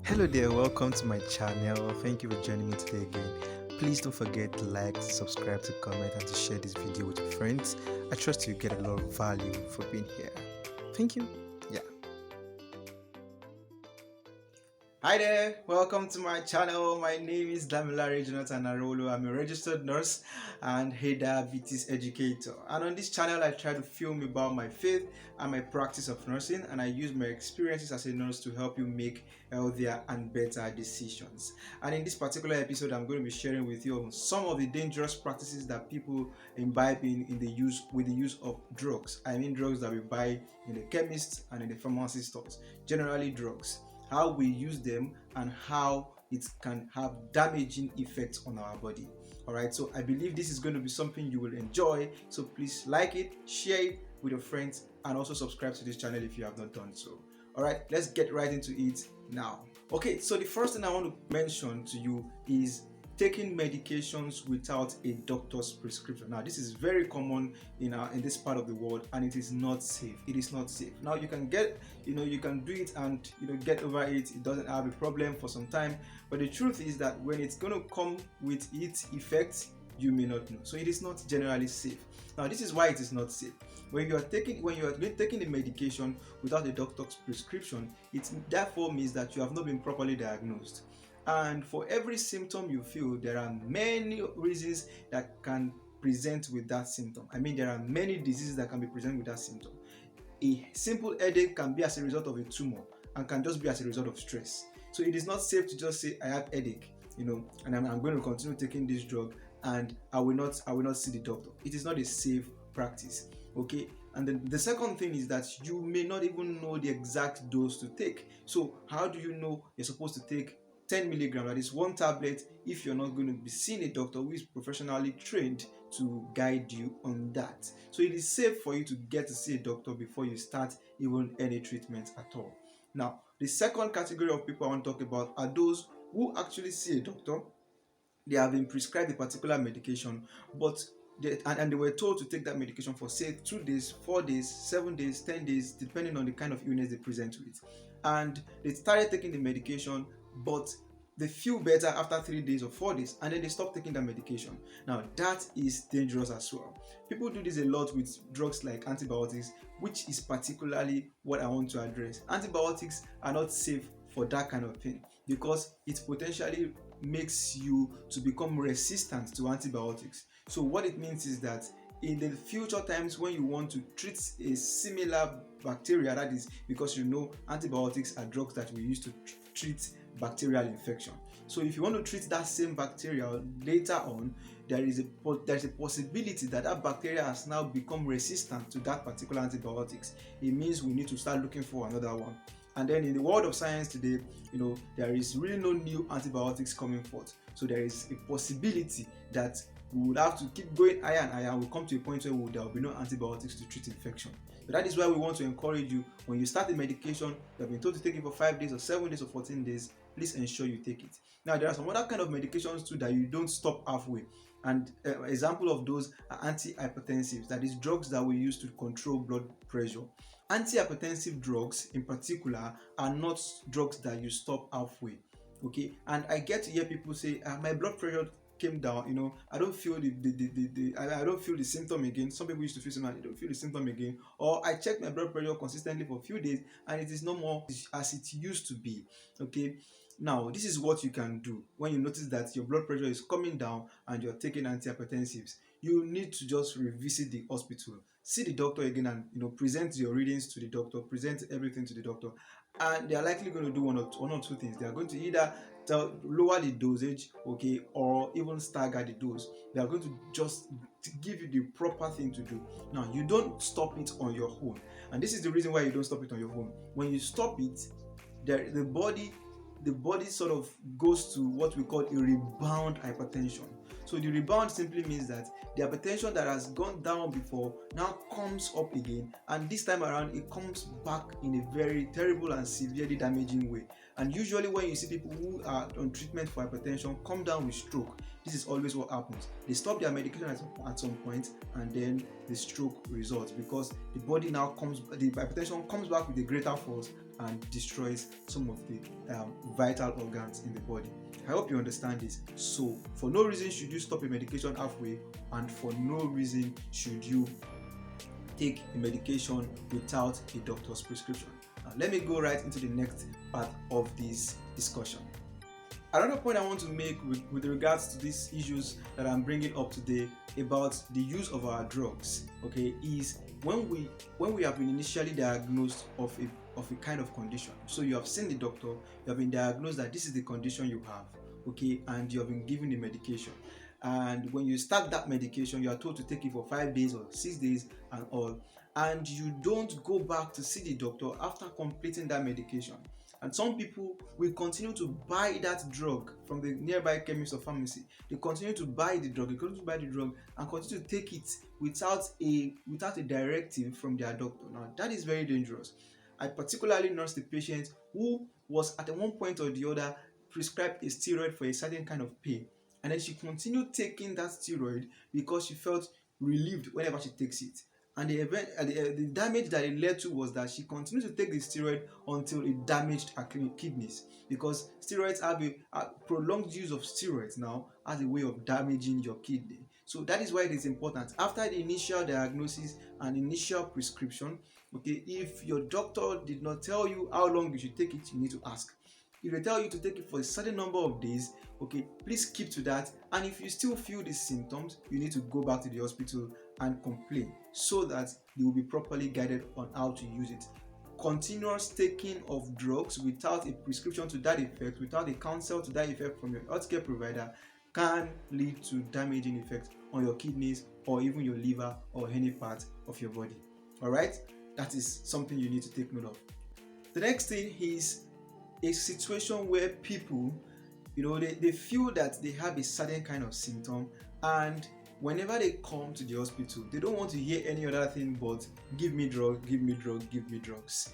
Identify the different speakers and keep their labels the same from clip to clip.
Speaker 1: Hello there, welcome to my channel. Thank you for joining me today again. Please don't forget to like, to subscribe, to comment, and to share this video with your friends. I trust you get a lot of value for being here. Thank you. Yeah. Hi there, welcome to my channel. My name is Damilare Jonathan Arolo. I'm a registered nurse and a diabetes educator. And on this channel, I try to film about my faith and my practice of nursing, and I use my experiences as a nurse to help you make healthier and better decisions. And in this particular episode, I'm going to be sharing with you some of the dangerous practices that people imbibe in the use of drugs. I mean drugs that we buy in the chemist and in the pharmacy stores, generally drugs, how we use them, and how it can have damaging effects on our body. All right, so I believe this is going to be something you will enjoy, so please like it, share it with your friends, and also subscribe to this channel if you have not done so. All right, let's get right into it now. Okay, so the first thing I want to mention to you is taking medications without a doctor's prescription. Now, this is very common in this part of the world, and it is not safe. It is not safe. Now, you can you can do it and get over it. It doesn't have a problem for some time, but the truth is that when it's going to come with its effects, you may not know. So it is not generally safe. Now, this is why it is not safe. When you are taking the medication without a doctor's prescription, it therefore means that you have not been properly diagnosed. And for every symptom you feel, there are many reasons that can present with that symptom. I mean, there are many diseases that can be present with that symptom. A simple headache can be as a result of a tumor and can just be as a result of stress. So it is not safe to just say I have headache, and I'm going to continue taking this drug and I will not see the doctor. It is not a safe practice. Okay. And then the second thing is that you may not even know the exact dose to take. So how do you know you're supposed to take 10 milligrams, that is one tablet, if you're not going to be seeing a doctor who is professionally trained to guide you on that? So it is safe for you to get to see a doctor before you start even any treatment at all. Now, the second category of people I want to talk about are those who actually see a doctor. They have been prescribed a particular medication, but they were told to take that medication for say 2 days, 4 days, 7 days, 10 days, depending on the kind of illness they present with. And they started taking the medication, but they feel better after 3 days or 4 days, and then they stop taking that medication. Now, that is dangerous as well. People do this a lot with drugs like antibiotics, which is particularly what I want to address. Antibiotics are not safe for that kind of thing because it potentially makes you to become resistant to antibiotics. So what it means is that in the future times when you want to treat a similar bacteria, that is because antibiotics are drugs that we use to treat bacterial infection. So if you want to treat that same bacteria later on, there is a possibility that bacteria has now become resistant to that particular antibiotics. It means we need to start looking for another one. And then in the world of science today, there is really no new antibiotics coming forth. So there is a possibility that we would have to keep going higher and higher, and we'll come to a point where there will be no antibiotics to treat infection. So that is why we want to encourage you, when you start the medication, you have been told to take it for 5 days or 7 days or 14 days, please ensure you take it. Now, there are some other kind of medications too that you don't stop halfway. And example of those are antihypertensives, that is drugs that we use to control blood pressure. Antihypertensive drugs in particular are not drugs that you stop halfway. Okay, and I get to hear people say, my blood pressure came down, I don't feel I don't feel the symptom again. Some people used to feel something, I don't feel the symptom again, or I checked my blood pressure consistently for a few days and it is no more as it used to be. Okay, now this is what you can do when you notice that your blood pressure is coming down and you're taking antihypertensives. You need to just revisit the hospital, see the doctor again, and present your readings to the doctor, present everything to the doctor, and they are likely going to do one or two things. They are going to either lower the dosage, okay, or even stagger the dose. They are going to just give you the proper thing to do. Now, you don't stop it on your own, and this is the reason why you don't stop it on your own. When you stop it, the body sort of goes to what we call a rebound hypertension. So the rebound simply means that the hypertension that has gone down before now comes up again, and this time around it comes back in a very terrible and severely damaging way. And usually when you see people who are on treatment for hypertension come down with stroke, this is always what happens. They stop their medication at some point, and then the stroke results because the hypertension comes back with a greater force and destroys some of the vital organs in the body. I hope you understand this. So for no reason should you stop a medication halfway, and for no reason should you take a medication without a doctor's prescription. Now let me go right into the next part of this discussion. Another point I want to make with regards to these issues that I'm bringing up today about the use of our drugs, okay, is when we have been initially diagnosed of a kind of condition. So you have seen the doctor, you have been diagnosed that this is the condition you have, okay, and you have been given the medication. And when you start that medication, you are told to take it for 5 days or 6 days and all, and you don't go back to see the doctor after completing that medication. And some people will continue to buy that drug from the nearby chemist or pharmacy. They continue to buy the drug, and continue to take it without a directive from their doctor. Now that is very dangerous. I particularly nursed a patient who was at one point or the other prescribed a steroid for a certain kind of pain, and then she continued taking that steroid because she felt relieved whenever she takes it. And the damage that it led to was that she continued to take the steroid until it damaged her kidneys, because steroids have a prolonged use of steroids now as a way of damaging your kidney. So that is why it is important, after the initial diagnosis and initial prescription, okay, if your doctor did not tell you how long you should take it, you need to ask. If they tell you to take it for a certain number of days, okay, please keep to that. And if you still feel these symptoms, you need to go back to the hospital and complain, so that you will be properly guided on how to use it. Continuous taking of drugs without a prescription to that effect, without a counsel to that effect from your healthcare provider, can lead to damaging effects on your kidneys or even your liver or any part of your body. All right, that is something you need to take note of. The next thing is a situation where people, they feel that they have a certain kind of symptom, and whenever they come to the hospital, they don't want to hear any other thing but give me drugs.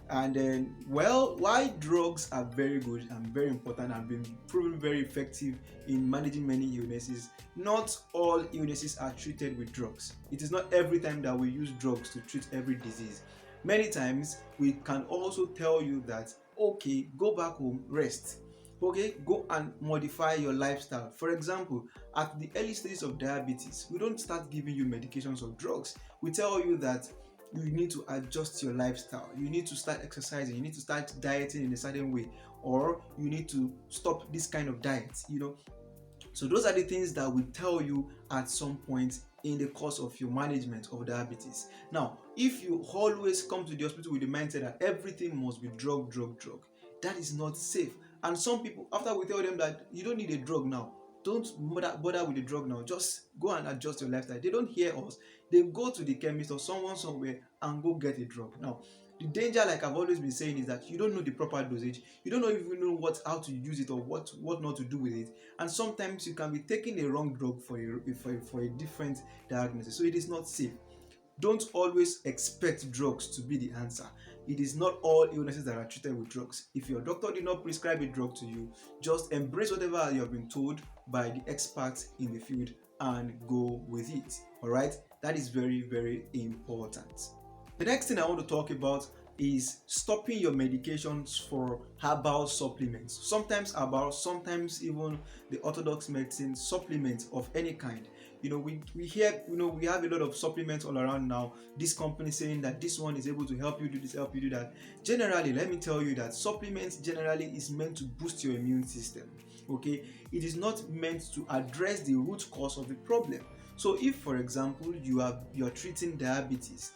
Speaker 1: And then, why drugs are very good and very important and been proven very effective in managing many illnesses, not all illnesses are treated with drugs. It is not every time that we use drugs to treat every disease. Many times we can also tell you that, okay, go back home, rest. Okay, go and modify your lifestyle. For example, at the early stages of diabetes, we don't start giving you medications or drugs. We tell you that you need to adjust your lifestyle. You need to start exercising. You need to start dieting in a certain way, or you need to stop this kind of diet. So those are the things that we tell you at some point in the course of your management of diabetes. Now, if you always come to the hospital with the mindset that everything must be drug, that is not safe. And some people, after we tell them that you don't need a drug now, don't bother with the drug now, just go and adjust your lifestyle, they don't hear us. They go to the chemist or someone somewhere and go get a drug. Now, the danger, like I've always been saying, is that you don't know the proper dosage. You don't even know how to use it or what not to do with it. And sometimes you can be taking a wrong drug for a different diagnosis. So it is not safe. Don't always expect drugs to be the answer. It is not all illnesses that are treated with drugs. If your doctor did not prescribe a drug to you, just embrace whatever you have been told by the experts in the field and go with it. All right, that is very, very important. The next thing I want to talk about is stopping your medications for herbal supplements. Sometimes herbal, sometimes even the orthodox medicine supplements of any kind. We hear, we have a lot of supplements all around now. This company saying that this one is able to help you do this, help you do that. Generally, let me tell you that supplements generally is meant to boost your immune system. Okay, it is not meant to address the root cause of the problem. So if, for example, you're treating diabetes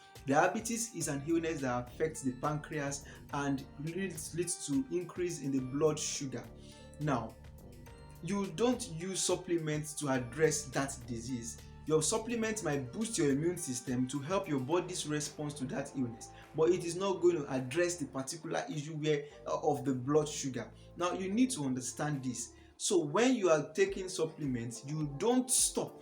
Speaker 1: is an illness that affects the pancreas and leads to increase in the blood sugar. Now, you don't use supplements to address that disease. Your supplement might boost your immune system to help your body's response to that illness, but it is not going to address the particular issue of the blood sugar. Now, you need to understand this. So when you are taking supplements, you don't stop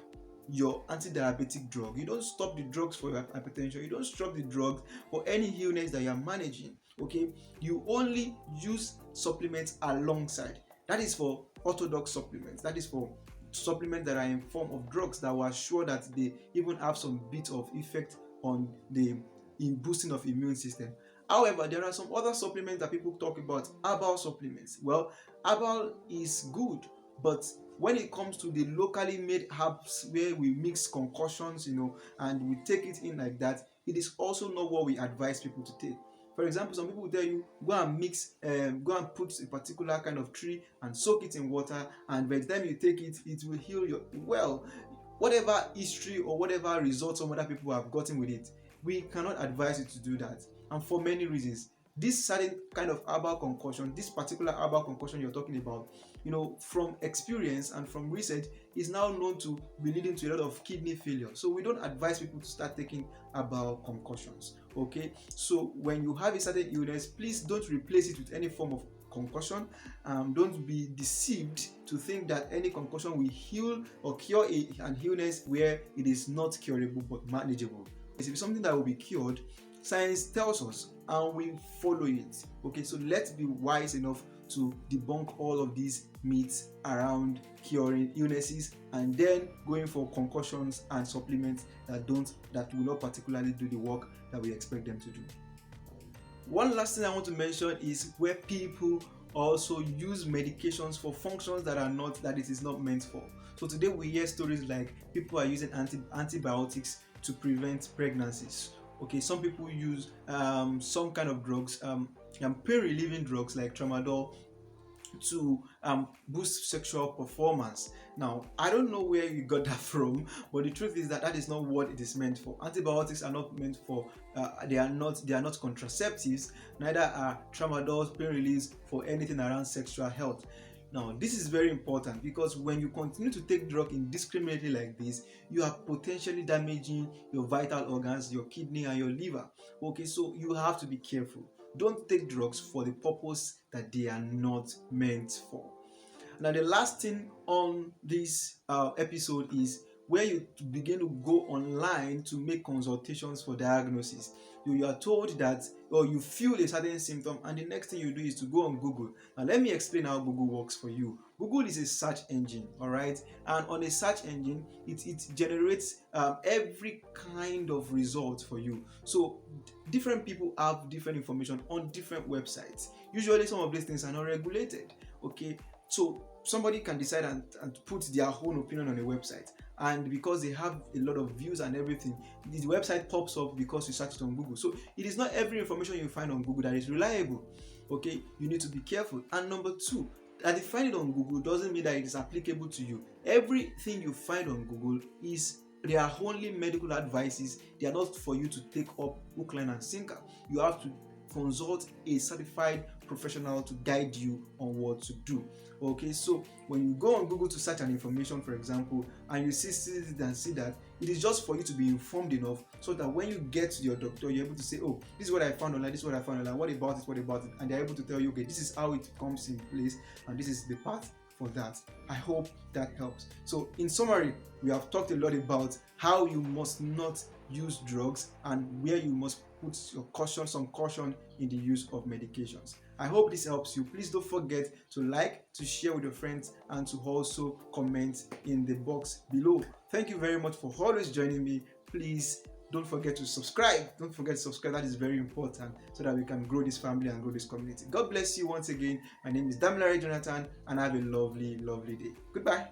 Speaker 1: your anti-diabetic drug. You don't stop the drugs for your hypertension. You don't stop the drugs for any illness that you are managing. Okay, you only use supplements alongside. That is for orthodox supplements. That is for supplements that are in form of drugs that will assure that they even have some bit of effect on the boosting of immune system. However, there are some other supplements that people talk about, herbal supplements. Well, herbal is good, but when it comes to the locally made herbs where we mix concoctions, and we take it in like that, it is also not what we advise people to take. For example, some people will tell you go and mix, go and put a particular kind of tree and soak it in water, and by the time you take it, it will heal your well. Whatever history or whatever results some other people have gotten with it, we cannot advise you to do that, and for many reasons. This certain kind of herbal concoction, this particular herbal concoction you're talking about, from experience and from research, is now known to be leading to a lot of kidney failure. So we don't advise people to start taking herbal concoctions. Okay, so when you have a certain illness, please don't replace it with any form of concussion. Don't be deceived to think that any concussion will heal or cure an illness where it is not curable but manageable. If it's something that will be cured, science tells us and we follow it. Okay, so let's be wise enough to debunk all of these myths around curing illnesses and then going for concussions and supplements that will not particularly do the work that we expect them to do. One last thing I want to mention is where people also use medications for functions that it is not meant for. So today we hear stories like people are using antibiotics to prevent pregnancies. Okay, some people use some kind of drugs, pain relieving drugs like tramadol, to boost sexual performance. Now, I don't know where you got that from, but the truth is that is not what it is meant for. Antibiotics are not meant for, they are not contraceptives, neither are tramadol, pain reliefs for anything around sexual health. Now, this is very important because when you continue to take drug indiscriminately like this, you are potentially damaging your vital organs, your kidney and your liver. Okay, so you have to be careful. Don't take drugs for the purpose that they are not meant for. Now, the last thing on this episode is where you begin to go online to make consultations for diagnosis. You are told that, or you feel a certain symptom, and the next thing you do is to go on Google. Now, let me explain how Google works for you. Google is a search engine, all right? And on a search engine, it generates every kind of result for you. So different people have different information on different websites. Usually some of these things are not regulated, okay? So somebody can decide and put their own opinion on a website, and because they have a lot of views and everything, the website pops up because you search it on Google. So it is not every information you find on Google that is reliable. Okay, you need to be careful. And number two, that you find it on Google doesn't mean that it is applicable to you. Everything you find on Google they are only medical advices. They are not for you to take up hook, line and sinker. You have to consult a certified professional to guide you on what to do. Okay, so when you go on Google to search an information, for example, and you see that it is just for you to be informed enough so that when you get to your doctor, you're able to say, oh, this is what I found online, this is what I found online, what about it, and they're able to tell you, okay, this is how it comes in place and this is the path for that. I hope that helps. So in summary, we have talked a lot about how you must not use drugs and where you must put some caution in the use of medications. I hope this helps you. Please don't forget to like, to share with your friends, and to also comment in the box below. Thank you very much for always joining me. Please don't forget to subscribe. That is very important so that we can grow this family and grow this community. God bless you once again. My name is Damilare Jonathan, and have a lovely, lovely day. Goodbye.